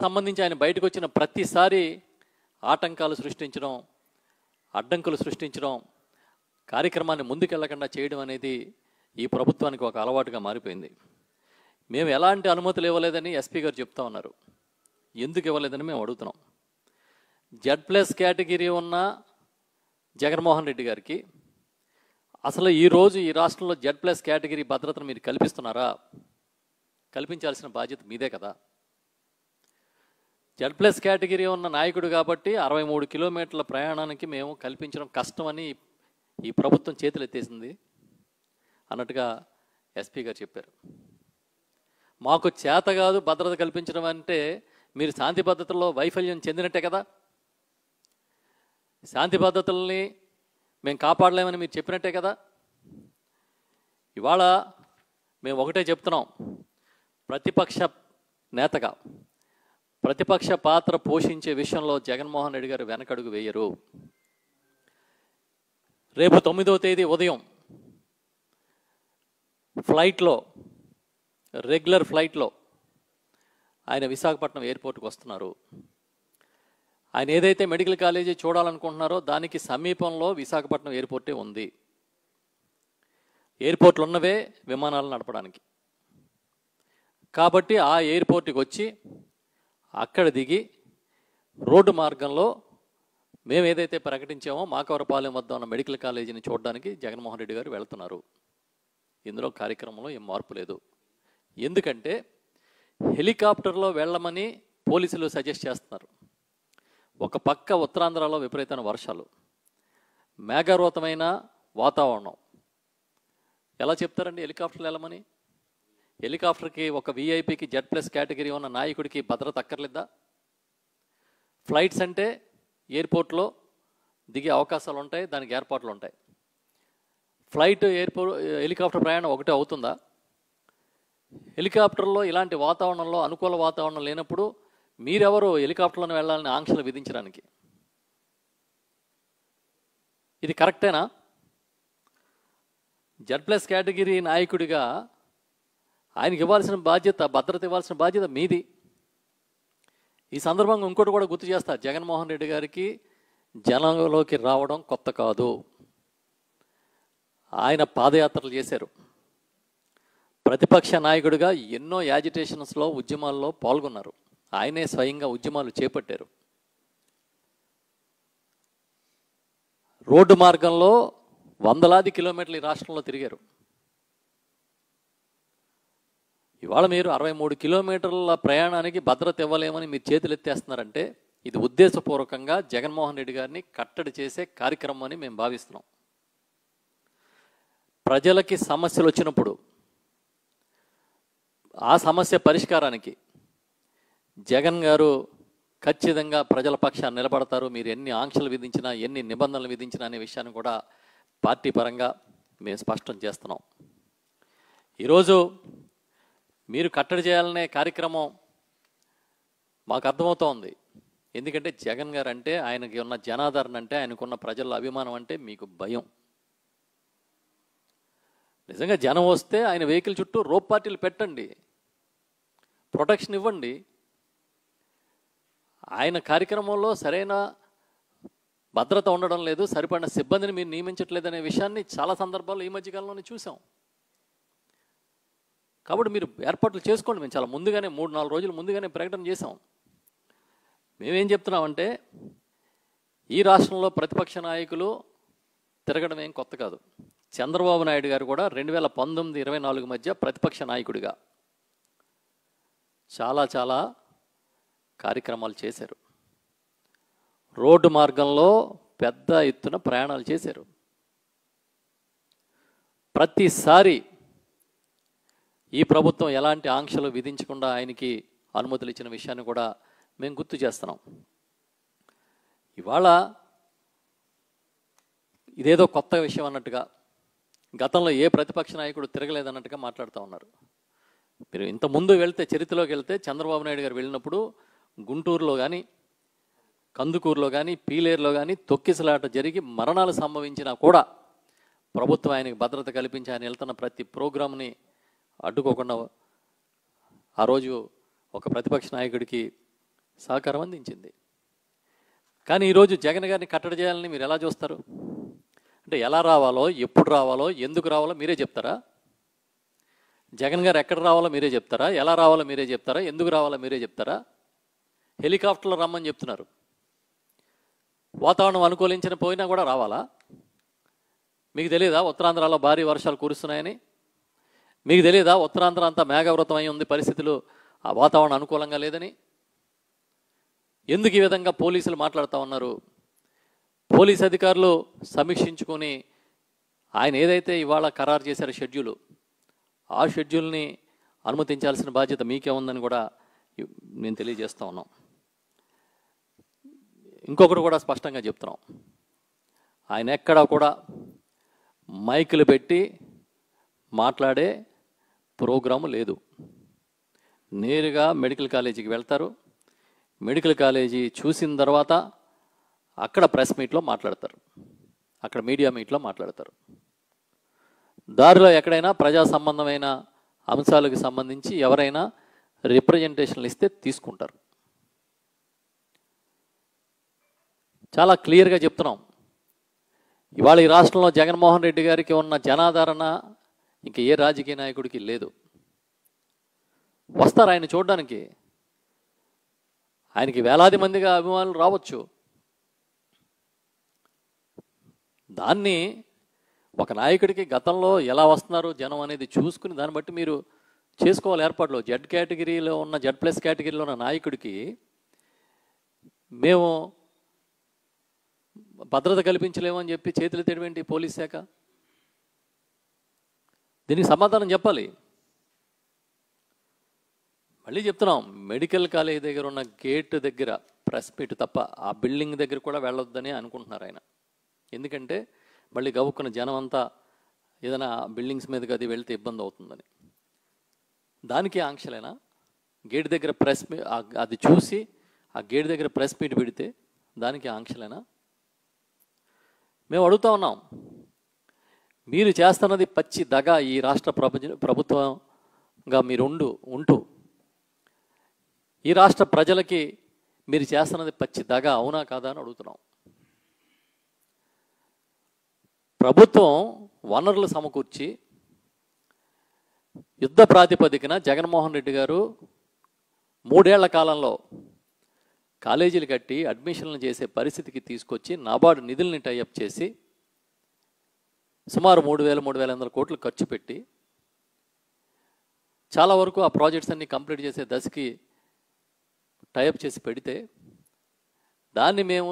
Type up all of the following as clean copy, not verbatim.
సంబంధించి ఆయన బయటకు వచ్చిన ప్రతిసారి ఆటంకాలు సృష్టించడం, అడ్డంకులు సృష్టించడం, కార్యక్రమాన్ని ముందుకెళ్లకుండా చేయడం అనేది ఈ ప్రభుత్వానికి ఒక అలవాటుగా మారిపోయింది. మేము ఎలాంటి అనుమతులు ఇవ్వలేదని ఎస్పీ గారు చెప్తా ఉన్నారు. ఎందుకు ఇవ్వలేదని మేము అడుగుతున్నాం. Z+ కేటగిరీ ఉన్న జగన్మోహన్ రెడ్డి గారికి అసలు ఈరోజు ఈ రాష్ట్రంలో Z+ కేటగిరీ భద్రతను మీరు కల్పిస్తున్నారా? కల్పించాల్సిన బాధ్యత మీదే కదా. Z+ కేటగిరీ ఉన్న నాయకుడు కాబట్టి 63 కిలోమీటర్ల ప్రయాణానికి మేము కల్పించడం కష్టమని ఈ ప్రభుత్వం చేతులు ఎత్తేసింది అన్నట్టుగా ఎస్పీ గారు చెప్పారు. మాకు చేత కాదు భద్రత కల్పించడం అంటే మీరు శాంతి భద్రతల్లో వైఫల్యం చెందినట్టే కదా. శాంతి భద్రతల్ని మేము కాపాడలేమని మీరు చెప్పినట్టే కదా. ఇవాళ మేము ఒకటే చెప్తున్నాం, ప్రతిపక్ష నేతగా ప్రతిపక్ష పాత్ర పోషించే విషయంలో జగన్మోహన్ రెడ్డి గారు వెనకడుగు వేయరు. రేపు 9వ తేదీ ఉదయం ఫ్లైట్లో, రెగ్యులర్ ఫ్లైట్లో ఆయన విశాఖపట్నం ఎయిర్పోర్ట్కి వస్తున్నారు. ఆయన ఏదైతే మెడికల్ కాలేజీ చూడాలనుకుంటున్నారో దానికి సమీపంలో విశాఖపట్నం ఎయిర్పోర్టే ఉంది. ఎయిర్పోర్ట్లు ఉన్నవే విమానాలు నడపడానికి. కాబట్టి ఆ ఎయిర్పోర్ట్కి వచ్చి అక్కడ దిగి రోడ్డు మార్గంలో మేము ఏదైతే ప్రకటించామో మాకవరపాలెం వద్ద ఉన్న మెడికల్ కాలేజీని చూడడానికి జగన్మోహన్ రెడ్డి గారు వెళుతున్నారు. ఇందులో కార్యక్రమంలో ఏం మార్పు లేదు. ఎందుకంటే హెలికాప్టర్లో వెళ్ళమని పోలీసులు సజెస్ట్ చేస్తున్నారు. ఒక పక్క ఉత్తరాంధ్రలో విపరీతమైన వర్షాలు, మేఘావృతమైన వాతావరణం. ఎలా చెప్తారండి హెలికాప్టర్లు వెళ్ళమని? హెలికాప్టర్కి ఒక వీఐపీకి Z+ కేటగిరీ ఉన్న నాయకుడికి భద్రత అక్కర్లేదా? ఫ్లైట్స్ అంటే ఎయిర్పోర్ట్లో దిగే అవకాశాలు ఉంటాయి, దానికి ఏర్పాట్లు ఉంటాయి. ఫ్లైట్ హెలికాప్టర్ ప్రయాణం ఒకటే అవుతుందా? హెలికాప్టర్లో ఇలాంటి వాతావరణంలో అనుకూల వాతావరణం లేనప్పుడు మీరెవరు హెలికాప్టర్లోనే వెళ్ళాలని ఆంక్షలు విధించడానికి? ఇది కరెక్టేనా? Z+ కేటగిరీ నాయకుడిగా ఆయనకి ఇవ్వాల్సిన బాధ్యత, భద్రత ఇవ్వాల్సిన బాధ్యత మీది. ఈ సందర్భంగా ఇంకోటి కూడా గుర్తు చేస్తా, జగన్మోహన్ రెడ్డి గారికి జనంలోకి రావడం కొత్త కాదు. ఆయన పాదయాత్రలు చేశారు. ప్రతిపక్ష నాయకుడిగా ఎన్నో యాజిటేషన్స్లో, ఉద్యమాల్లో పాల్గొన్నారు. ఆయనే స్వయంగా ఉద్యమాలు చేపట్టారు. రోడ్డు మార్గంలో వందలాది కిలోమీటర్లు ఈ రాష్ట్రంలో తిరిగారు. ఇవాళ మీరు 63 కిలోమీటర్ల ప్రయాణానికి భద్రత ఇవ్వలేమని మీరు చేతులు ఎత్తేస్తున్నారంటే ఇది ఉద్దేశపూర్వకంగా జగన్మోహన్ రెడ్డి గారిని కట్టడి చేసే కార్యక్రమం అని మేము భావిస్తున్నాం. ప్రజలకి సమస్యలు వచ్చినప్పుడు ఆ సమస్య పరిష్కారానికి జగన్ గారు ఖచ్చితంగా ప్రజల పక్షాన్ని నిలబడతారు. మీరు ఎన్ని ఆంక్షలు విధించినా, ఎన్ని నిబంధనలు విధించినా అనే విషయాన్ని కూడా పార్టీ పరంగా మేము స్పష్టం చేస్తున్నాం. ఈరోజు మీరు కట్టడి చేయాలనే కార్యక్రమం మాకు అర్థమవుతోంది. ఎందుకంటే జగన్ గారు అంటే, ఆయనకి ఉన్న జనాదరణ అంటే, ఆయనకున్న ప్రజల అభిమానం అంటే మీకు భయం. నిజంగా జనం వస్తే ఆయన వెహికల్ చుట్టూ రోప్ పార్టీలు పెట్టండి, ప్రొటెక్షన్ ఇవ్వండి. ఆయన కార్యక్రమంలో సరైన భద్రత ఉండడం లేదు, సరిపడిన సిబ్బందిని మీరు నియమించట్లేదనే విషయాన్ని చాలా సందర్భాల్లో ఈ మధ్యకాలంలోనే చూసాం. కాబట్టి మీరు ఏర్పాట్లు చేసుకోండి. మేము చాలా ముందుగానే 3-4 రోజులు ముందుగానే ప్రకటన చేసాం. మేమేం చెప్తున్నామంటే ఈ రాష్ట్రంలో ప్రతిపక్ష నాయకులు తిరగడం ఏం కొత్త కాదు. చంద్రబాబు నాయుడు గారు కూడా 2019-24 మధ్య ప్రతిపక్ష నాయకుడిగా చాలా కార్యక్రమాలు చేశారు. రోడ్డు మార్గంలో పెద్ద ఎత్తున ప్రయాణాలు చేశారు. ప్రతిసారి ఈ ప్రభుత్వం ఎలాంటి ఆంక్షలు విధించకుండా ఆయనకి అనుమతులు ఇచ్చిన విషయాన్ని కూడా మేము గుర్తు చేస్తున్నాం. ఇవాళ ఇదేదో కొత్త విషయం అన్నట్టుగా, గతంలో ఏ ప్రతిపక్ష నాయకుడు తిరగలేదన్నట్టుగా మాట్లాడుతూ ఉన్నారు. మీరు ఇంతకుముందు వెళ్తే, చరిత్రలోకి వెళ్తే, చంద్రబాబు నాయుడు గారు వెళ్ళినప్పుడు గుంటూరులో కానీ, కందుకూరులో కానీ, పీలేరులో కానీ తొక్కిసలాట జరిగి మరణాలు సంభవించినా కూడా ప్రభుత్వం ఆయనకి భద్రత కల్పించి ఆయన వెళ్తున్న ప్రతి ప్రోగ్రామ్ని అడ్డుకోకుండా ఆ రోజు ఒక ప్రతిపక్ష నాయకుడికి సహకారం అందించింది. కానీ ఈరోజు జగన్ గారిని కట్టడి చేయాలని మీరు ఎలా చూస్తారు? అంటే ఎలా రావాలో, ఎప్పుడు రావాలో, ఎందుకు రావాలో మీరే చెప్తారా? జగన్ గారు ఎక్కడ రావాలో మీరే చెప్తారా? ఎలా రావాలో మీరే చెప్తారా? ఎందుకు రావాలో మీరే చెప్తారా? హెలికాప్టర్లో రమ్మని చెప్తున్నారు. వాతావరణం అనుకూలించిన పోయినా కూడా రావాలా? మీకు తెలియదా ఉత్తరాంధ్రలో భారీ వర్షాలు కురుస్తున్నాయని? మీకు తెలియదా ఉత్తరాంధ్ర అంతా మేఘావృతం అయి ఉంది, పరిస్థితులు ఆ వాతావరణం అనుకూలంగా లేదని? ఎందుకు ఈ విధంగా పోలీసులు మాట్లాడుతూ ఉన్నారు? పోలీస్ అధికారులు సమీక్షించుకొని ఆయన ఏదైతే ఇవాళ ఖరారు చేశారో షెడ్యూలు, ఆ షెడ్యూల్ని అనుమతించాల్సిన బాధ్యత మీకే ఉందని కూడా నేను తెలియజేస్తూ ఉన్నాం. ఇంకొకటి కూడా స్పష్టంగా చెప్తున్నాం, ఆయన ఎక్కడా కూడా మైకులు పెట్టి మాట్లాడే ప్రోగ్రాము లేదు. నేరుగా మెడికల్ కాలేజీకి వెళ్తారు, మెడికల్ కాలేజీ చూసిన తర్వాత అక్కడ ప్రెస్ మీట్లో మాట్లాడతారు, అక్కడ మీడియా మీట్లో మాట్లాడతారు. దారిలో ఎక్కడైనా ప్రజా సంబంధమైన అంశాలకు సంబంధించి ఎవరైనా రిప్రజెంటేషన్లు ఇస్తే తీసుకుంటారు. చాలా క్లియర్గా చెప్తున్నాం, ఇవాళ ఈ రాష్ట్రంలో జగన్మోహన్ రెడ్డి గారికి ఉన్న జనాదరణ ఇంక ఏ రాజకీయ నాయకుడికి లేదు. వస్తారు ఆయన చూడడానికి, ఆయనకి వేలాది మందిగా అభిమానులు రావచ్చు. దాన్ని ఒక నాయకుడికి గతంలో ఎలా వస్తున్నారు జనం అనేది చూసుకుని దాన్ని బట్టి మీరు చేసుకోవాలి ఏర్పాట్లు. జెడ్ కేటగిరీలో ఉన్న, జెడ్ ప్లస్ కేటగిరీలో ఉన్న నాయకుడికి మేము భద్రత కల్పించలేమని చెప్పి చేతులు తెడవేంటి పోలీస్ శాఖ? దీనికి సమాధానం చెప్పాలి. మళ్ళీ చెప్తున్నాం, మెడికల్ కాలేజ్ దగ్గర ఉన్న గేట్ దగ్గర ప్రెస్ మీట్ తప్ప ఆ బిల్డింగ్ దగ్గర కూడా వెళ్ళొద్దని అనుకుంటున్నారు ఆయన. ఎందుకంటే మళ్ళీ గవ్వుకున్న జనం అంతా ఏదైనా బిల్డింగ్స్ మీదకి అది వెళ్తే ఇబ్బంది అవుతుందని. దానికి ఆంక్షలేనా? గేట్ దగ్గర ప్రెస్ అది చూసి ఆ గేట్ దగ్గర ప్రెస్ మీట్ పెడితే దానికి ఆంక్షలేనా? మేము అడుగుతా ఉన్నాం, మీరు చేస్తున్నది పచ్చి దగ. ఈ రాష్ట్ర ప్రభుత్వంగా మీరు ఉంటూ ఈ రాష్ట్ర ప్రజలకి మీరు చేస్తున్నది పచ్చి దగ, అవునా కాదా అని అడుగుతున్నాం. ప్రభుత్వం వనరులు సమకూర్చి యుద్ధ ప్రాతిపదికన జగన్మోహన్ రెడ్డి గారు 3 ఏళ్ల కాలంలో కాలేజీలు కట్టి అడ్మిషన్లు చేసే పరిస్థితికి తీసుకొచ్చి నాబార్డు నిధుల్ని టైఅప్ చేసి సుమారు 3,500 కోట్లు ఖర్చు పెట్టి చాలా వరకు ఆ ప్రాజెక్ట్స్ అన్ని కంప్లీట్ చేసే దశకి టైఅప్ చేసి పెడితే దాన్ని మేము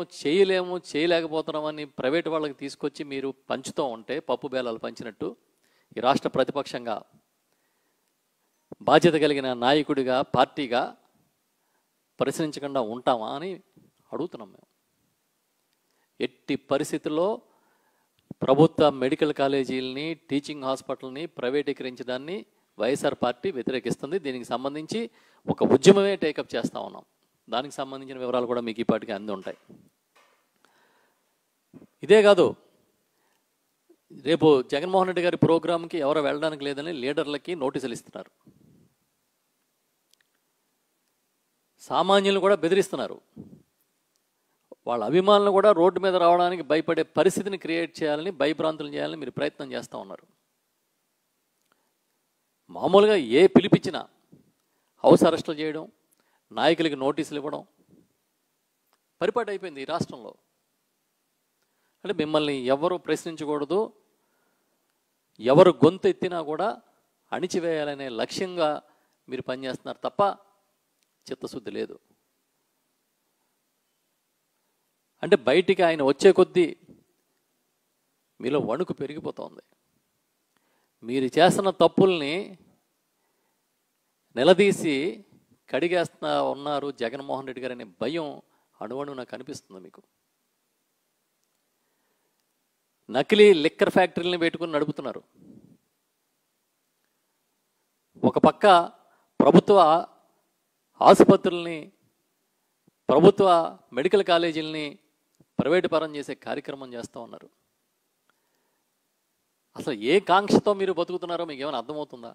చేయలేకపోతున్నామని ప్రైవేట్ వాళ్ళకి తీసుకొచ్చి మీరు పంచుతూ ఉంటే పప్పు బేలాలు పంచినట్టు ఈ రాష్ట్ర ప్రతిపక్షంగా బాధ్యత కలిగిన నాయకుడిగా, పార్టీగా ప్రశ్నించకుండా ఉంటామా అని అడుగుతున్నాం మేము. ఎట్టి పరిస్థితుల్లో ప్రభుత్వ మెడికల్ కాలేజీలని, టీచింగ్ హాస్పిటల్ని ప్రైవేటీకరించడాన్ని వైఎస్ఆర్ పార్టీ వ్యతిరేకిస్తుంది. దీనికి సంబంధించి ఒక ఉద్యమమే టేకప్ చేస్తూ ఉన్నాం. దానికి సంబంధించిన వివరాలు కూడా మీకు ఈ పాటికి అంది ఉంటాయి. ఇదే కాదు, రేపు జగన్మోహన్ రెడ్డి గారి ప్రోగ్రాంకి ఎవరు వెళ్ళడానికి లేదని లీడర్లకి నోటీసులు ఇస్తున్నారు. సామాన్యులు కూడా బెదిరిస్తున్నారు. వాళ్ళ అభిమానులు కూడా రోడ్డు మీద రావడానికి భయపడే పరిస్థితిని క్రియేట్ చేయాలని, భయభ్రాంతులు చేయాలని మీరు ప్రయత్నం చేస్తూ ఉన్నారు. మామూలుగా ఏ పిలిపించినా హౌస్ అరెస్టులు చేయడం, నాయకులకి నోటీసులు ఇవ్వడం పరిపాటి అయిపోయింది ఈ రాష్ట్రంలో. అంటే మిమ్మల్ని ఎవరు ప్రశ్నించకూడదు, ఎవరు గొంతు ఎత్తినా కూడా అణిచివేయాలనే లక్ష్యంగా మీరు పనిచేస్తున్నారు తప్ప చిత్తశుద్ధి లేదు. అంటే బయటికి ఆయన వచ్చే కొద్దీ మీలో వణుకు పెరిగిపోతుంది. మీరు చేస్తున్న తప్పుల్ని నిలదీసి కడిగేస్తున్నా ఉన్నారు జగన్మోహన్ రెడ్డి గారు అనే భయం అణువణు నాకు అనిపిస్తుంది మీకు. నకిలీ లిక్కర్ ఫ్యాక్టరీని పెట్టుకుని నడుపుతున్నారు. ఒక పక్క ప్రభుత్వ ఆసుపత్రుల్ని, ప్రభుత్వ మెడికల్ కాలేజీలని ప్రైవేటు పరం చేసే కార్యక్రమం చేస్తూ ఉన్నారు. అసలు ఏ కాంక్షతో మీరు బతుకుతున్నారో మీకు ఏమైనా అర్థమవుతుందా?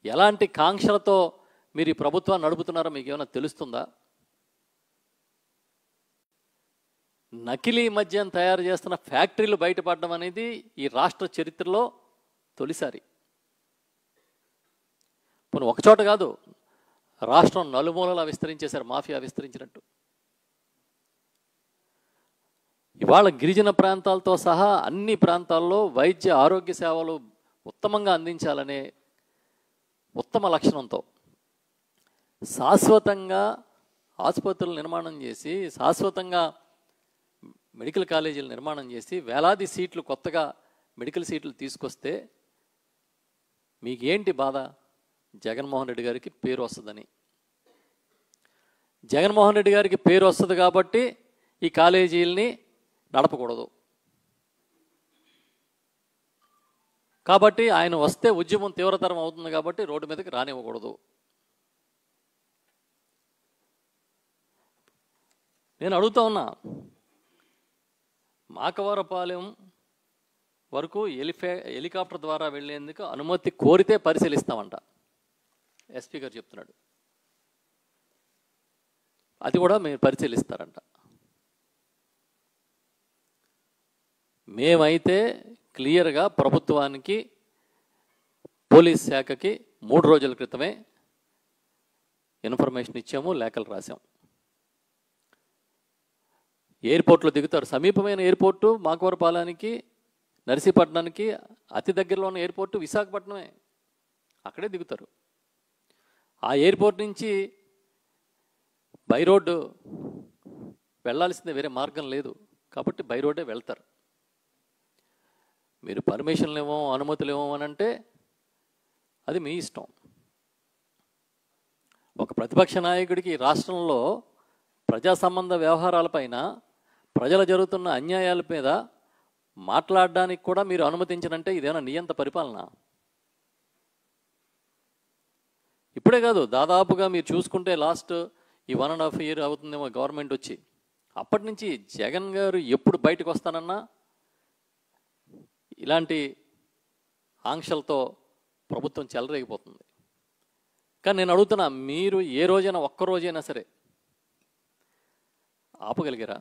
ఎలాంటి కాంక్షలతో మీరు ఈ ప్రభుత్వాన్ని నడుపుతున్నారో మీకు ఏమైనా తెలుస్తుందా? నకిలీ మద్యం తయారు చేస్తున్న ఫ్యాక్టరీలు బయటపడడం అనేది ఈ రాష్ట్ర చరిత్రలో తొలిసారి. పోనీ ఒకచోట కాదు, రాష్ట్రం నలుమూలలా విస్తరించేశారు, మాఫియా విస్తరించినట్టు. ఇవాళ గిరిజన ప్రాంతాలతో సహా అన్ని ప్రాంతాల్లో వైద్య ఆరోగ్య సేవలు ఉత్తమంగా అందించాలనే ఉత్తమ లక్షణంతో శాశ్వతంగా ఆసుపత్రులు నిర్మాణం చేసి, శాశ్వతంగా మెడికల్ కాలేజీలు నిర్మాణం చేసి, వేలాది సీట్లు కొత్తగా మెడికల్ సీట్లు తీసుకొస్తే మీకేంటి బాధ? జగన్మోహన్ రెడ్డి గారికి పేరు వస్తుందని. జగన్మోహన్ రెడ్డి గారికి పేరు వస్తుంది కాబట్టి ఈ కాలేజీలని నడపకూడదు. కాబట్టి ఆయన వస్తే ఉద్యమం తీవ్రతరం అవుతుంది కాబట్టి రోడ్డు మీదకి రానివ్వకూడదు. నేను అడుగుతా ఉన్నా, మాకవరపాలెం వరకు హెలికాప్టర్ ద్వారా వెళ్లేందుకు అనుమతి కోరితే పరిశీలిస్తామంట ఎస్పీ గారు చెప్తున్నాడు. అది కూడా మీరు పరిశీలిస్తారంట. మేమైతే క్లియర్గా ప్రభుత్వానికి, పోలీస్ శాఖకి 3 రోజుల క్రితమే ఇన్ఫర్మేషన్ ఇచ్చాము, లేఖలు రాసాం. ఎయిర్పోర్ట్లో దిగుతారు. సమీపమైన ఎయిర్పోర్టు మాకవరపాలెనికి, నర్సీపట్నానికి అతి దగ్గరలో ఉన్న ఎయిర్పోర్టు విశాఖపట్నమే. అక్కడే దిగుతారు. ఆ ఎయిర్పోర్ట్ నుంచి బై రోడ్డు వెళ్ళాల్సిందే, వేరే మార్గం లేదు కాబట్టి బై రోడ్డే వెళ్తారు. మీరు పర్మిషన్లు ఇవ్వం, అనుమతులు ఇవ్వం అని అంటే అది మీ ఇష్టం. ఒక ప్రతిపక్ష నాయకుడికి రాష్ట్రంలో ప్రజా సంబంధ వ్యవహారాలపైన, ప్రజలు జరుగుతున్న అన్యాయాల మీద మాట్లాడడానికి కూడా మీరు అనుమతించనంటే ఇదేనా నియంత పరిపాలన? ఇప్పుడే కాదు, దాదాపుగా మీరు చూసుకుంటే లాస్ట్ ఈ 1.5 year అవుతుందేమో గవర్నమెంట్ వచ్చి. అప్పటి నుంచి జగన్ గారు ఎప్పుడు బయటకు వస్తానన్నా ఇలాంటి ఆంక్షలతో ప్రభుత్వం చెలరేగిపోతుంది. కానీ నేను అడుగుతున్నా, మీరు ఏ రోజైనా, ఒక్కరోజైనా సరే ఆపగలిగారా?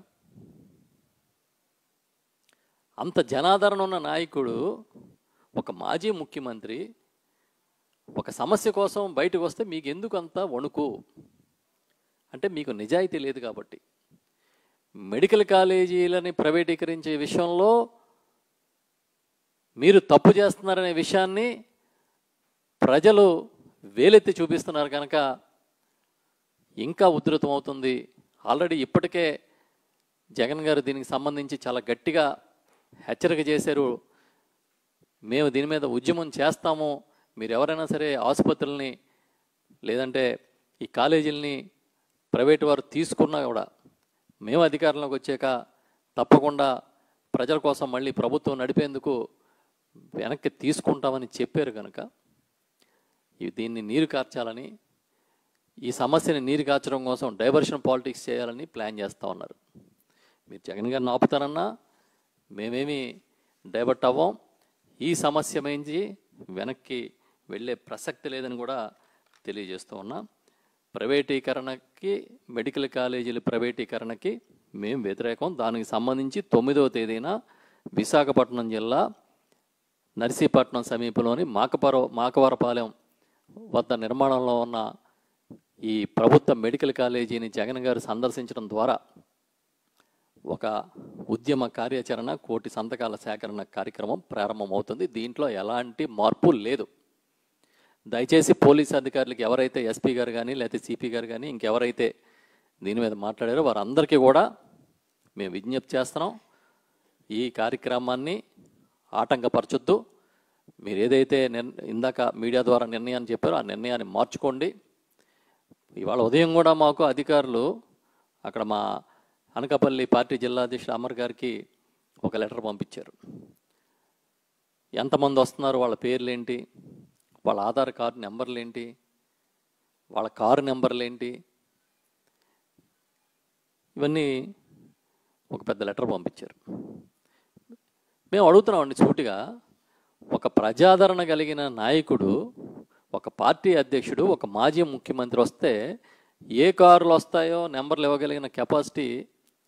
అంత జనాదరణ ఉన్న నాయకుడు, ఒక మాజీ ముఖ్యమంత్రి ఒక సమస్య కోసం బయటకు వస్తే మీకు ఎందుకు అంత వణుకు? అంటే మీకు నిజాయితీ లేదు కాబట్టి. మెడికల్ కాలేజీలని ప్రైవేటీకరించే విషయంలో మీరు తప్పు చేస్తున్నారనే విషయాన్ని ప్రజలు వేలెత్తి చూపిస్తున్నారు కనుక ఇంకా ఉధృతం అవుతుంది. ఆల్రెడీ ఇప్పటికే జగన్ గారు దీనికి సంబంధించి చాలా గట్టిగా హెచ్చరిక చేశారు. మేము దీని మీద ఉద్యమం చేస్తాము, మీరు ఎవరైనా సరే ఆసుపత్రుల్ని లేదంటే ఈ కాలేజీలని ప్రైవేటు వారు తీసుకున్నా కూడా మేము అధికారంలోకి వచ్చాక తప్పకుండా ప్రజల కోసం మళ్ళీ ప్రభుత్వం నడిపేందుకు వెనక్కి తీసుకుంటామని చెప్పారు కనుక దీన్ని నీరు కార్చాలని, ఈ సమస్యని నీరు కార్చడం కోసం డైవర్షన్ పాలిటిక్స్ చేయాలని ప్లాన్ చేస్తూ ఉన్నారు. మీరు జగన్ గారిని ఆపుతారన్నా మేమేమి డైవర్ట్ అవ్వం. ఈ సమస్య మించి వెనక్కి వెళ్ళే ప్రసక్తి లేదని కూడా తెలియజేస్తూ ఉన్నా. ప్రైవేటీకరణకి, మెడికల్ కాలేజీల ప్రైవేటీకరణకి మేము వ్యతిరేకం. దానికి సంబంధించి 9వ తేదీన విశాఖపట్నం జిల్లా నర్సీపట్నం సమీపంలోని మాకవరపాలెం వద్ద నిర్మాణంలో ఉన్న ఈ ప్రభుత్వ మెడికల్ కాలేజీని జగన్ గారు సందర్శించడం ద్వారా ఒక ఉద్యమ కార్యాచరణ, 1 కోటి సంతకాల సేకరణ కార్యక్రమం ప్రారంభమవుతుంది. దీంట్లో ఎలాంటి మార్పు లేదు. దయచేసి పోలీసు అధికారులకి, ఎవరైతే ఎస్పీ గారు కానీ లేకపోతే సిపి గారు కానీ ఇంకెవరైతే దీని మీద మాట్లాడారో వారందరికీ కూడా మేము విజ్ఞప్తి చేస్తున్నాం, ఈ కార్యక్రమాన్ని ఆటంకపరచొద్దు. మీరు ఏదైతే ఇందాక మీడియా ద్వారా నిర్ణయాన్ని చెప్పారో ఆ నిర్ణయాన్ని మార్చుకోండి. ఇవాళ ఉదయం కూడా మాకు అధికారులు అక్కడ మా అనకాపల్లి పార్టీ జిల్లా అధ్యక్షుడు అమర్ గారికి ఒక లెటర్ పంపించారు. ఎంతమంది వస్తున్నారు, వాళ్ళ పేర్లు ఏంటి, వాళ్ళ ఆధార్ కార్డు నెంబర్లు ఏంటి, వాళ్ళ కారు నెంబర్లు ఏంటి, ఇవన్నీ ఒక పెద్ద లెటర్ పంపించారు. మేము అడుగుతున్నామండి సూటిగా, ఒక ప్రజాదరణ కలిగిన నాయకుడు ఒక పార్టీ అధ్యక్షుడు, ఒక మాజీ ముఖ్యమంత్రి వస్తే ఏ కారులు వస్తాయో నెంబర్లు ఇవ్వగలిగిన కెపాసిటీ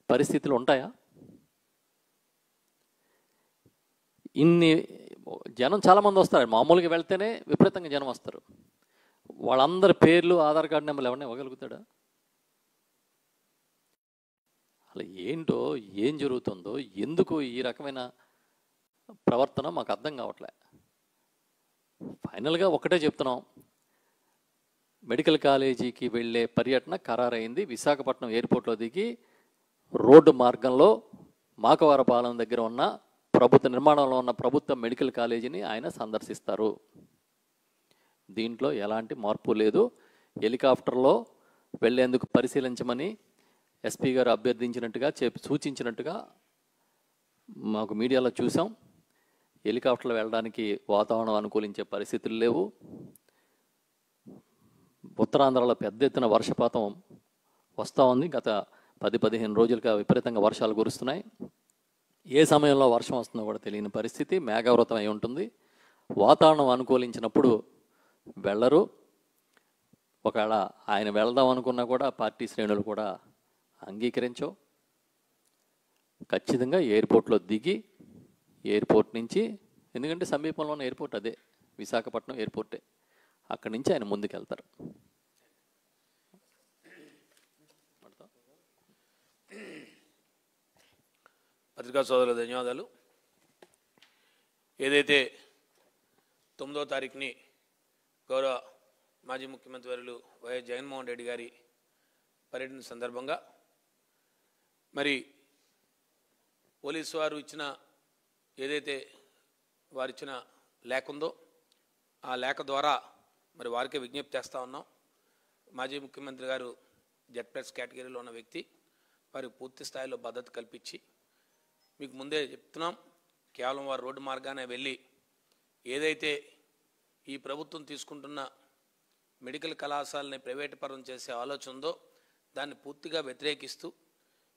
పరిస్థితులు ఉంటాయా? ఇన్ని జనం చాలామంది వస్తారు, మామూలుగా వెళ్తేనే విపరీతంగా జనం వస్తారు. వాళ్ళందరి పేర్లు, ఆధార్ కార్డు నెంబర్లు ఎవరైనా ఇవ్వగలుగుతాడా? అలా ఏంటో, ఏం జరుగుతుందో, ఎందుకు ఈ రకమైన ప్రవర్తన మాకు అర్థం కావట్లే. ఫైనల్గా ఒకటే చెప్తున్నాం, మెడికల్ కాలేజీకి వెళ్ళే పర్యటన ఖరారైంది. విశాఖపట్నం ఎయిర్పోర్ట్లో దిగి రోడ్డు మార్గంలో మాకవరపాలెం దగ్గర ఉన్న ప్రభుత్వ నిర్మాణంలో ఉన్న ప్రభుత్వ మెడికల్ కాలేజీని ఆయన సందర్శిస్తారు. దీంట్లో ఎలాంటి మార్పు లేదు. హెలికాప్టర్లో వెళ్లేందుకు పరిశీలించమని ఎస్పీ గారు అభ్యర్థించినట్టుగా సూచించినట్టుగా మాకు మీడియాలో చూసాం. హెలికాప్టర్లో వెళ్ళడానికి వాతావరణం అనుకూలించే పరిస్థితులు లేవు. ఉత్తరాంధ్రలో పెద్ద ఎత్తున వర్షపాతం వస్తూ ఉంది. గత 10-15 రోజులుగా విపరీతంగా వర్షాలు కురుస్తున్నాయి. ఏ సమయంలో వర్షం వస్తుందో కూడా తెలియని పరిస్థితి, మేఘావృతం అయి ఉంటుంది. వాతావరణం అనుకూలించినప్పుడు వెళ్ళరు. ఒకవేళ ఆయన వెళ్దాం అనుకున్నా కూడా పార్టీ శ్రేణులు కూడా అంగీకరించవు. ఖచ్చితంగా ఎయిర్పోర్ట్లో దిగి, ఎయిర్పోర్ట్ నుంచి, ఎందుకంటే సమీపంలో ఉన్న ఎయిర్పోర్ట్ అదే, విశాఖపట్నం ఎయిర్పోర్టే, అక్కడి నుంచి ఆయన ముందుకెళ్తారు. పత్రికా సోదరులకు ధన్యవాదాలు. ఏదైతే 9వ తారీఖుని గౌరవ మాజీ ముఖ్యమంత్రి వర్యులు వైఎస్ జగన్మోహన్ రెడ్డి గారి పర్యటన సందర్భంగా మరి పోలీసు వారు ఇచ్చిన ఏదైతే వారు ఇచ్చిన లేఖ ఉందో ఆ లేఖ ద్వారా మరి వారికే విజ్ఞప్తి చేస్తూ ఉన్నాం. మాజీ ముఖ్యమంత్రి గారు జెడ్+ కేటగిరీలో ఉన్న వ్యక్తి, వారికి పూర్తి స్థాయిలో భద్రత కల్పించి, మీకు ముందే చెప్తున్నాం, కేవలం వారు రోడ్డు మార్గానే వెళ్ళి ఏదైతే ఈ ప్రభుత్వం తీసుకుంటున్న మెడికల్ కళాశాలని ప్రైవేటు పరం చేసే ఆలోచన ఉందో దాన్ని పూర్తిగా వ్యతిరేకిస్తూ,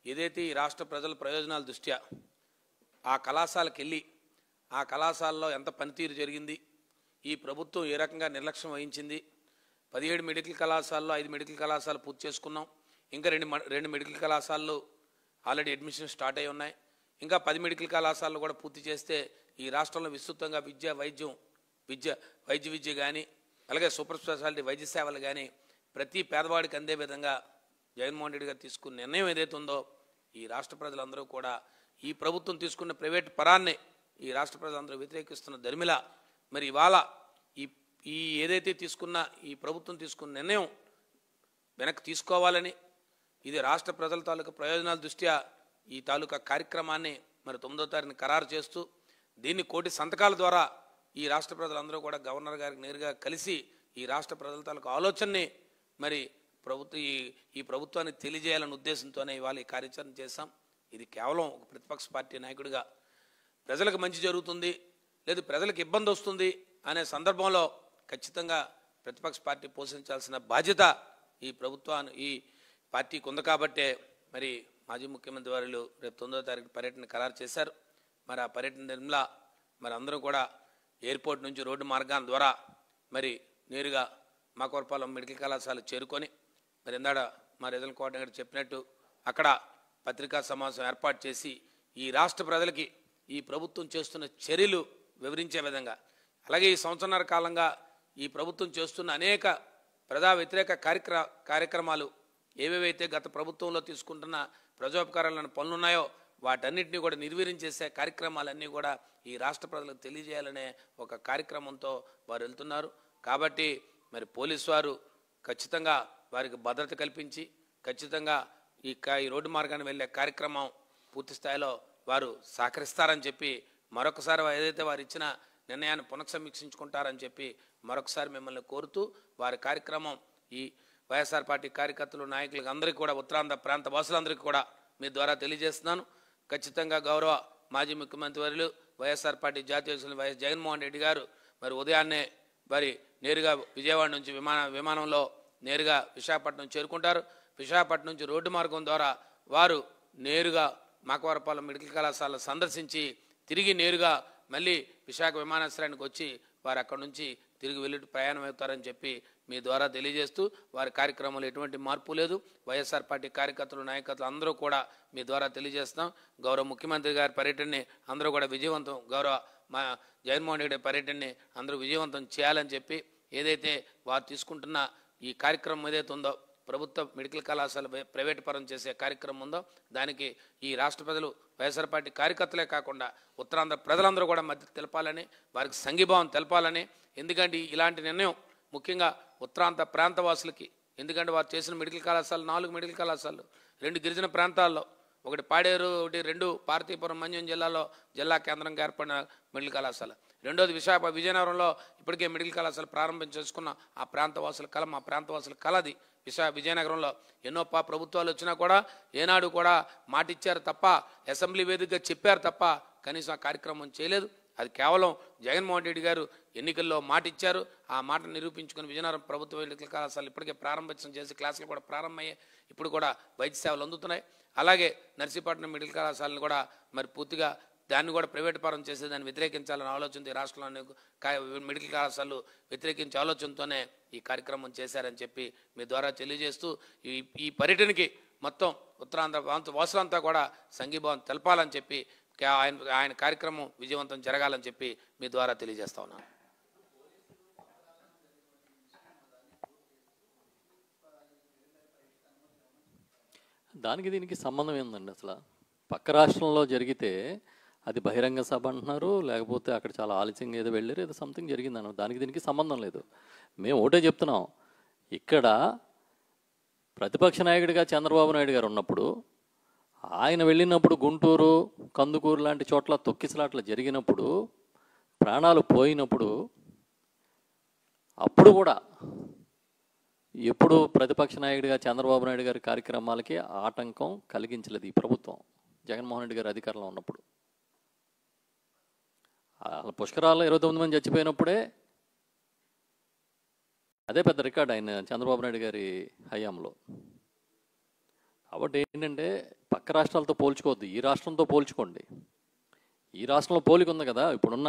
ఏదైతే ఈ రాష్ట్ర ప్రజల ప్రయోజనాల దృష్ట్యా ఆ కళాశాలకు వెళ్ళి ఆ కళాశాలలో ఎంత పనితీరు జరిగింది, ఈ ప్రభుత్వం ఏ రకంగా నిర్లక్ష్యం వహించింది, 17 మెడికల్ కళాశాలలో 5 మెడికల్ కళాశాలలు పూర్తి చేసుకున్నాం, ఇంకా రెండు మెడికల్ కళాశాలలు ఆల్రెడీ అడ్మిషన్ స్టార్ట్ అయి ఉన్నాయి, ఇంకా 10 మెడికల్ కళాశాలలు కూడా పూర్తి చేస్తే ఈ రాష్ట్రంలో విస్తృతంగా వైద్య విద్య కానీ, అలాగే సూపర్ స్పెషాలిటీ వైద్య సేవలు కానీ ప్రతి పేదవాడికి అందే విధంగా జగన్మోహన్ రెడ్డి గారు తీసుకున్న నిర్ణయం ఏదైతే ఉందో ఈ రాష్ట్ర ప్రజలందరూ కూడా ఈ ప్రభుత్వం తీసుకున్న ప్రైవేట్ పరాన్ని ఈ రాష్ట్ర ప్రజలందరూ వ్యతిరేకిస్తున్న దరిమిలా మరి ఇవాళ ఈ ఏదైతే తీసుకున్న ఈ ప్రభుత్వం తీసుకున్న నిర్ణయం వెనక్కి తీసుకోవాలని, ఇది రాష్ట్ర ప్రజల తాలూకా ప్రయోజనాల దృష్ట్యా ఈ తాలూకా కార్యక్రమాన్ని మరి 9వ తారీఖున ఖరారు చేస్తూ దీన్ని 1 కోటి సంతకాల ద్వారా ఈ రాష్ట్ర ప్రజలందరూ కూడా గవర్నర్ గారికి నేరుగా కలిసి ఈ రాష్ట్ర ప్రజల తాలూకా ఆలోచనని మరి ఈ ప్రభుత్వానికి తెలియజేయాలనే ఉద్దేశంతోనే ఇవాళ ఈ కార్యాచరణ చేశాం. ఇది కేవలం ఒక ప్రతిపక్ష పార్టీ నాయకుడిగా ప్రజలకు మంచి జరుగుతుంది లేదు ప్రజలకు ఇబ్బంది వస్తుంది అనే సందర్భంలో ఖచ్చితంగా ప్రతిపక్ష పార్టీ పోషించాల్సిన బాధ్యత ఈ ఈ పార్టీకి ఉంది. కాబట్టే మరి మాజీ ముఖ్యమంత్రి వారు రేపు 9వ తారీఖు పర్యటన ఖరారు చేశారు. మరి ఆ పర్యటన నిర్మలా మరి అందరూ కూడా ఎయిర్పోర్ట్ నుంచి రోడ్డు మార్గాల ద్వారా మరి నేరుగా మాకవరపాలెం మెడికల్ కళాశాల చేరుకొని మరి ఇందాడ మా రీజనల్ కోఆర్డినేటర్ చెప్పినట్టు అక్కడ పత్రికా సమావేశం ఏర్పాటు చేసి ఈ రాష్ట్ర ప్రజలకి ఈ ప్రభుత్వం చేస్తున్న చర్యలు వివరించే విధంగా, అలాగే ఈ సంవత్సరాల కాలంగా ఈ ప్రభుత్వం చేస్తున్న అనేక ప్రజా వ్యతిరేక కార్యక్రమాలు ఏవేవైతే గత ప్రభుత్వంలో తీసుకుంటున్న ప్రజోపకారాలను పనులు ఉన్నాయో వాటన్నిటిని కూడా నిర్వీర్యం చేసే కార్యక్రమాలన్నీ కూడా ఈ రాష్ట్ర ప్రజలకు తెలియజేయాలనే ఒక కార్యక్రమంతో వారు వెళ్తున్నారు. కాబట్టి మరి పోలీసు వారు ఖచ్చితంగా వారికి భద్రత కల్పించి ఖచ్చితంగా ఈ రోడ్డు మార్గాన్ని వెళ్ళే కార్యక్రమం పూర్తి స్థాయిలో వారు సహకరిస్తారని చెప్పి మరొకసారి ఏదైతే వారు ఇచ్చిన నిర్ణయాన్ని పునఃసమీక్షించుకుంటారని చెప్పి మరొకసారి మిమ్మల్ని కోరుతూ వారి కార్యక్రమం ఈ వైఎస్ఆర్ పార్టీ కార్యకర్తలు నాయకులకు అందరికీ కూడా ఉత్తరాంధ్ర ప్రాంత వాసులందరికీ కూడా మీ ద్వారా తెలియజేస్తున్నాను. ఖచ్చితంగా గౌరవ మాజీ ముఖ్యమంత్రి వర్యులు వైఎస్ఆర్ పార్టీ జాతీయ అధ్యక్షులు వైఎస్ జగన్మోహన్ రెడ్డి గారు మరి ఉదయాన్నే మరి నేరుగా విజయవాడ నుంచి విమానంలో నేరుగా విశాఖపట్నం చేరుకుంటారు. విశాఖపట్నం నుంచి రోడ్డు మార్గం ద్వారా వారు నేరుగా మాకవరపాలెం మెడికల్ కళాశాల సందర్శించి తిరిగి నేరుగా మళ్ళీ విశాఖ విమానాశ్రయానికి వచ్చి వారు అక్కడి నుంచి తిరిగి వెళ్ళి ప్రయాణం అవుతారని చెప్పి మీ ద్వారా తెలియజేస్తూ వారి కార్యక్రమంలో ఎటువంటి మార్పు లేదు. వైఎస్ఆర్ పార్టీ కార్యకర్తలు నాయకత్వం అందరూ కూడా మీ ద్వారా తెలియజేస్తాం. గౌరవ ముఖ్యమంత్రి గారి పర్యటనని అందరూ కూడా విజయవంతం, గౌరవ మా జగన్మోహన్ రెడ్డి పర్యటనని అందరూ విజయవంతం చేయాలని చెప్పి ఏదైతే వారు తీసుకుంటున్న ఈ కార్యక్రమం ఏదైతే ఉందో ప్రభుత్వ మెడికల్ కళాశాల ప్రైవేట్ పరం చేసే కార్యక్రమం ఉందో దానికి ఈ రాష్ట్ర ప్రజలు వైఎస్ఆర్ పార్టీ కార్యకర్తలే కాకుండా ఉత్తరాంధ్ర ప్రజలందరూ కూడా మద్దతు తెలపాలని, వారికి సంఘీభావం తెలపాలని. ఎందుకంటే ఇలాంటి నిర్ణయం ముఖ్యంగా ఉత్తరాంధ్ర ప్రాంతవాసులకి, ఎందుకంటే వారు చేసిన మెడికల్ కళాశాలలు 4 మెడికల్ కళాశాలలు 2 గిరిజన ప్రాంతాల్లో, ఒకటి పాడేరు, ఒకటి 2 పార్తీపురం మంజం జిల్లాలో జిల్లా కేంద్రంగా ఏర్పడిన మెడికల్ కళాశాల, రెండోది విజయనగరంలో ఇప్పటికే మెడికల్ కళాశాల ప్రారంభం చేసుకున్న ఆ ప్రాంతవాసుల కళ, మా ప్రాంతవాసుల కళది. విజయనగరంలో ఎన్నో ప్రభుత్వాలు వచ్చినా కూడా ఏనాడు కూడా మాటిచ్చారు తప్ప, అసెంబ్లీ వేదికగా చెప్పారు తప్ప కనీసం ఆ కార్యక్రమం చేయలేదు. అది కేవలం జగన్మోహన్ రెడ్డి గారు ఎన్నికల్లో మాట ఇచ్చారు. ఆ మాట నిరూపించుకుని విజయనగరం ప్రభుత్వ మెడికల్ కళాశాలలు ఇప్పటికే ప్రారంభించడం చేసి క్లాసులు కూడా ప్రారంభమయ్యాయి. ఇప్పుడు కూడా వైద్య సేవలు అందుతున్నాయి. అలాగే నర్సీపట్నం మెడికల్ కళాశాలను కూడా మరి పూర్తిగా దాన్ని కూడా ప్రైవేట్ పరం చేసి దాన్ని వ్యతిరేకించాలని ఆలోచనతో ఈ రాష్ట్రంలోని మెడికల్ కళాశాలలు వ్యతిరేకించే ఆలోచనతోనే ఈ కార్యక్రమం చేశారని చెప్పి మీ ద్వారా తెలియజేస్తూ ఈ పర్యటనకి మొత్తం ఉత్తరాంధ్ర వాసులంతా కూడా సంఘీభావం తెలపాలని చెప్పి ఆయన కార్యక్రమం విజయవంతం జరగాలని చెప్పి మీ ద్వారా తెలియజేస్తా ఉన్నాను. దానికి దీనికి సంబంధం ఏందండి? అసలు పక్క రాష్ట్రంలో జరిగితే అది బహిరంగ సభ అంటున్నారు, లేకపోతే అక్కడ చాలా ఆలస్యంగా ఏదో వెళ్ళారు, ఏదో సంథింగ్ జరిగిందన్న, దానికి దీనికి సంబంధం లేదు. మేము ఒకటే చెప్తున్నాం, ఇక్కడ ప్రతిపక్ష నాయకుడిగా చంద్రబాబు నాయుడు గారు ఉన్నప్పుడు, ఆయన వెళ్ళినప్పుడు గుంటూరు, కందుకూరు లాంటి చోట్ల తొక్కిసలాట్లు జరిగినప్పుడు, ప్రాణాలు పోయినప్పుడు, అప్పుడు కూడా ఎప్పుడు ప్రతిపక్ష నాయకుడిగా చంద్రబాబు నాయుడు గారి కార్యక్రమాలకి ఆటంకం కలిగించలేదు ఈ ప్రభుత్వం. జగన్మోహన్ రెడ్డి గారు అధికారంలో ఉన్నప్పుడు పుష్కరాల్లో 29 మంది చచ్చిపోయినప్పుడే అదే పెద్ద రికార్డ్ ఆయన చంద్రబాబు నాయుడు గారి హయాంలో. కాబట్టి ఏంటంటే పక్క రాష్ట్రాలతో పోల్చుకోవద్దు, ఈ రాష్ట్రంతో పోల్చుకోండి. ఈ రాష్ట్రంలో పోలిక ఉంది కదా. ఇప్పుడున్న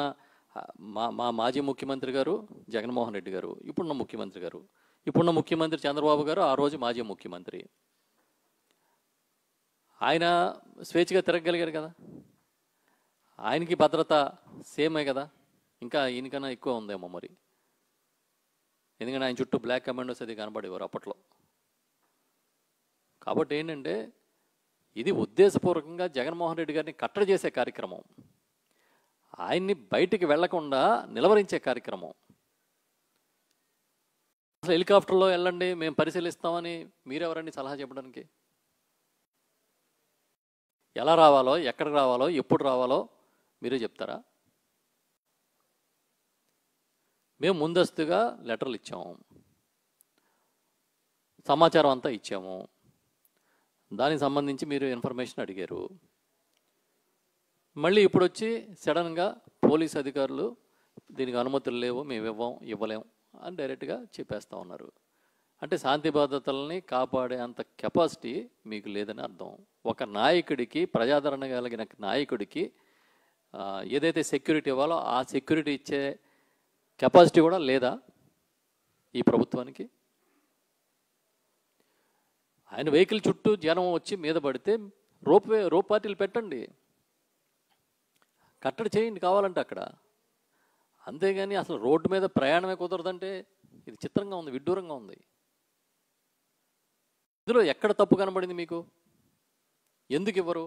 మా మాజీ ముఖ్యమంత్రి గారు జగన్మోహన్ రెడ్డి గారు, ఇప్పుడున్న ముఖ్యమంత్రి గారు, ఇప్పుడున్న ముఖ్యమంత్రి చంద్రబాబు గారు, ఆ రోజు మాజీ ముఖ్యమంత్రి. ఆయన స్వేచ్ఛగా తిరగగలిగారు కదా, ఆయనకి భద్రత సేమే కదా, ఇంకా ఈయనకన్నా ఎక్కువ ఉందేమో మరి. ఎందుకంటే ఆయన చుట్టూ బ్లాక్ కమాండోస్ అది కనబడేవారు అప్పట్లో. కాబట్టి ఏంటంటే ఇది ఉద్దేశపూర్వకంగా జగన్మోహన్ రెడ్డి గారిని కట్టడి చేసే కార్యక్రమం, ఆయన్ని బయటికి వెళ్లకుండా నిలవరించే కార్యక్రమం. అసలు హెలికాప్టర్లో వెళ్ళండి మేము పరిశీలిస్తామని మీరెవరండి సలహా చెప్పడానికి? ఎలా రావాలో, ఎక్కడికి రావాలో, ఎప్పుడు రావాలో మీరే చెప్తారా? మేము ముందస్తుగా లెటర్లు ఇచ్చాము, సమాచారం అంతా ఇచ్చాము, దానికి సంబంధించి మీరు ఇన్ఫర్మేషన్ అడిగారు. మళ్ళీ ఇప్పుడు వచ్చి సడన్గా పోలీస్ అధికారులు దీనికి అనుమతులు లేవు, మేము ఇవ్వలేం అని డైరెక్ట్గా చెప్పేస్తూ ఉన్నారు. అంటే శాంతి భద్రతల్ని కాపాడే అంత కెపాసిటీ మీకు లేదని అర్థం. ఒక నాయకుడికి, ప్రజాదరణ కలిగిన నాయకుడికి ఏదైతే సెక్యూరిటీ ఇవ్వాలో ఆ సెక్యూరిటీ ఇచ్చే కెపాసిటీ కూడా లేదా ఈ ప్రభుత్వానికి? ఆయన వెహికల్ చుట్టూ జనం వచ్చి మీద పడితే రోప్ పార్టీలు పెట్టండి, కట్టడి చేయండి కావాలంటే అక్కడ. అంతేగాని అసలు రోడ్డు మీద ప్రయాణమే కుదరదంటే ఇది చిత్రంగా ఉంది, విడ్డూరంగా ఉంది. ఇందులో ఎక్కడ తప్పు కనబడింది మీకు? ఎందుకు ఇవ్వరు?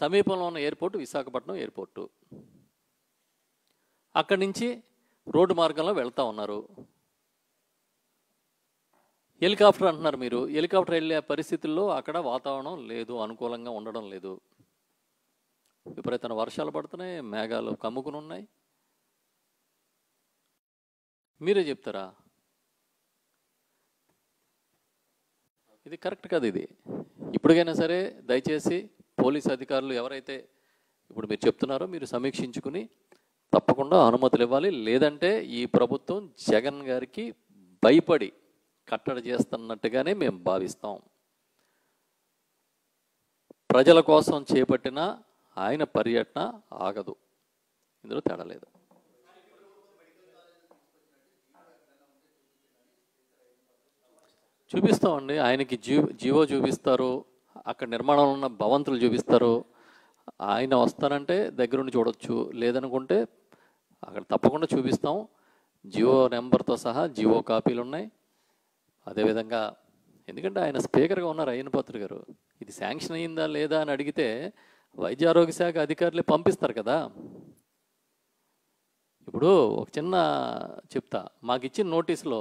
సమీపంలో ఉన్న ఎయిర్పోర్టు విశాఖపట్నం ఎయిర్పోర్టు, అక్కడి నుంచి రోడ్డు మార్గంలో వెళ్తూ ఉన్నారు. హెలికాప్టర్ అంటున్నారు మీరు, హెలికాప్టర్ వెళ్ళే పరిస్థితుల్లో అక్కడ వాతావరణం లేదు, అనుకూలంగా ఉండడం లేదు. విపరీతమైన వర్షాలు పడుతున్నాయి, మేఘాలు కమ్ముకుని ఉన్నాయి. మీరే చెప్తారా? ఇది కరెక్ట్ కాదు. ఇది ఇప్పటికైనా సరే దయచేసి పోలీస్ అధికారులు ఎవరైతే ఇప్పుడు మీరు చెప్తున్నారో మీరు సమీక్షించుకుని తప్పకుండా అనుమతులు ఇవ్వాలి. లేదంటే ఈ ప్రభుత్వం జగన్ గారికి భయపడి కట్టడి చేస్తున్నట్టుగానే మేము భావిస్తాం. ప్రజల కోసం చేపట్టిన ఆయన పర్యటన ఆగదు, ఇందులో తేడా లేదు. చూపిస్తామండి. ఆయనకి జీవో చూపిస్తారు, అక్కడ నిర్మాణంలో ఉన్న భవంతులు చూపిస్తారు. ఆయన వస్తానంటే దగ్గరుండి చూడొచ్చు, లేదనుకుంటే అక్కడ తప్పకుండా చూపిస్తాం. జియో నెంబర్తో సహా జియో కాపీలు ఉన్నాయి. అదేవిధంగా ఎందుకంటే ఆయన స్పీకర్గా ఉన్నారు అయ్యనపాత్రుడు గారు. ఇది శాంక్షన్ అయ్యిందా లేదా అని అడిగితే వైద్య ఆరోగ్య శాఖ అధికారులే పంపిస్తారు కదా. ఇప్పుడు ఒక చిన్న చెప్తా, మాకు ఇచ్చిన నోటీసులో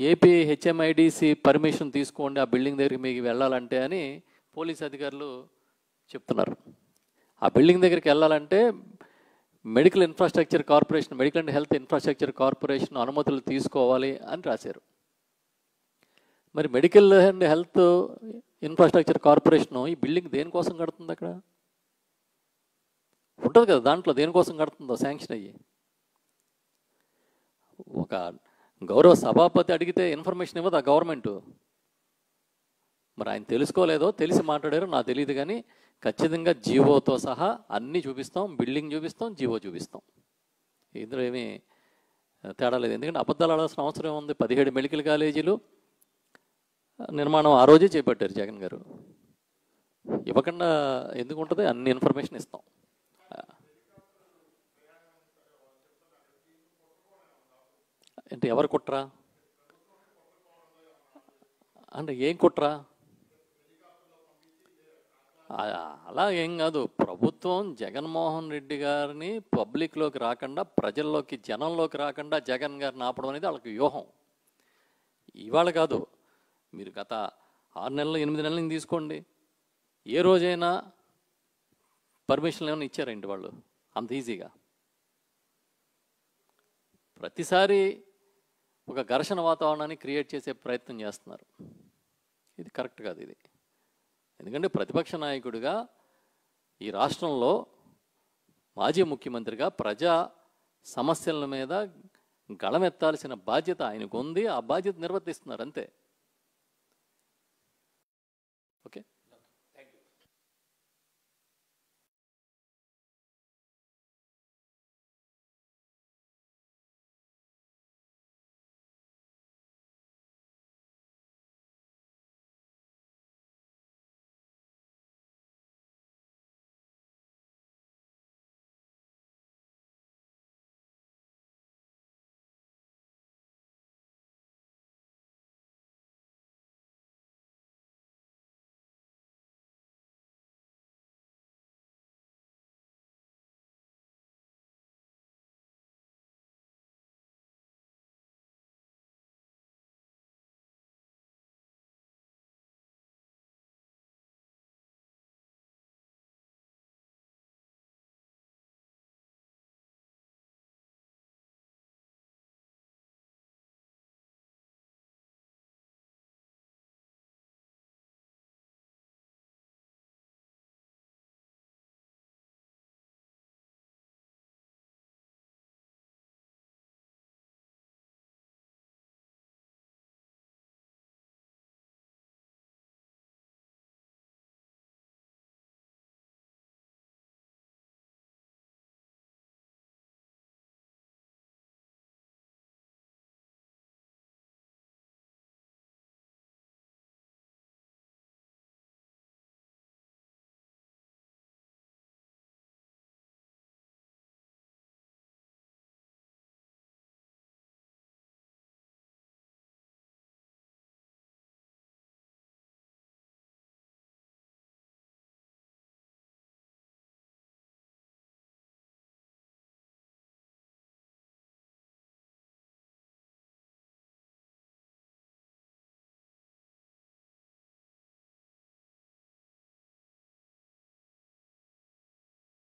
ఏపీ హెచ్ఎంఐడిసి పర్మిషన్ తీసుకోండి ఆ బిల్డింగ్ దగ్గరికి మీకు వెళ్ళాలంటే అని పోలీస్ అధికారులు చెప్తున్నారు. ఆ బిల్డింగ్ దగ్గరికి వెళ్ళాలంటే medical infrastructure corporation, medical and health infrastructure corporation అనుమతులు తీసుకోవాలి అని రాశారు. మరి medical and health infrastructure corporation ఈ బిల్డింగ్ దేనికోసం కడుతుంది? అక్కడ ఉంటుంది కదా, దాంట్లో దేనికోసం కడుతుందో శాంక్షన్ అయ్యి. ఒక గౌరవ సభాపతి అడిగితే ఇన్ఫర్మేషన్ ఇవ్వదు ఆ గవర్నమెంటు. మరి ఆయన తెలుసుకోలేదో తెలిసి మాట్లాడారో నాకు తెలియదు, కానీ ఖచ్చితంగా జీవోతో సహా అన్నీ చూపిస్తాం, బిల్డింగ్ చూపిస్తాం, జీవో చూపిస్తాం. ఇందులో ఏమీ తేడా లేదు. ఎందుకంటే అబద్ధాలు ఆడాల్సిన అవసరం ఉంది. 17 మెడికల్ కాలేజీలు నిర్మాణం ఆ రోజే చేపట్టారు జగన్ గారు. ఇవ్వకుండా ఎందుకు ఉంటుంది? అన్ని ఇన్ఫర్మేషన్ ఇస్తాం. అంటే ఎవరు కుట్రా అంటే ఏం కుట్రా? అలా ఏం కాదు. ప్రభుత్వం జగన్మోహన్ రెడ్డి గారిని పబ్లిక్లోకి రాకుండా, ప్రజల్లోకి, జనంలోకి రాకుండా జగన్ గారిని ఆపడం అనేది వాళ్ళకి వ్యూహం. ఇవాళ కాదు, మీరు గత 6 నెలలు 8 నెలలు తీసుకోండి, ఏ రోజైనా పర్మిషన్లు ఏమైనా ఇచ్చారండి వాళ్ళు అంత ఈజీగా? ప్రతిసారి ఒక ఘర్షణ వాతావరణాన్ని క్రియేట్ చేసే ప్రయత్నం చేస్తున్నారు. ఇది కరెక్ట్ కాదు ఇది. ఎందుకంటే ప్రతిపక్ష నాయకుడిగా ఈ రాష్ట్రంలో మాజీ ముఖ్యమంత్రిగా ప్రజా సమస్యల మీద గళమెత్తాల్సిన బాధ్యత ఆయనకు ఉంది. ఆ బాధ్యత నిర్వర్తిస్తున్నారు అంతే. ఓకే.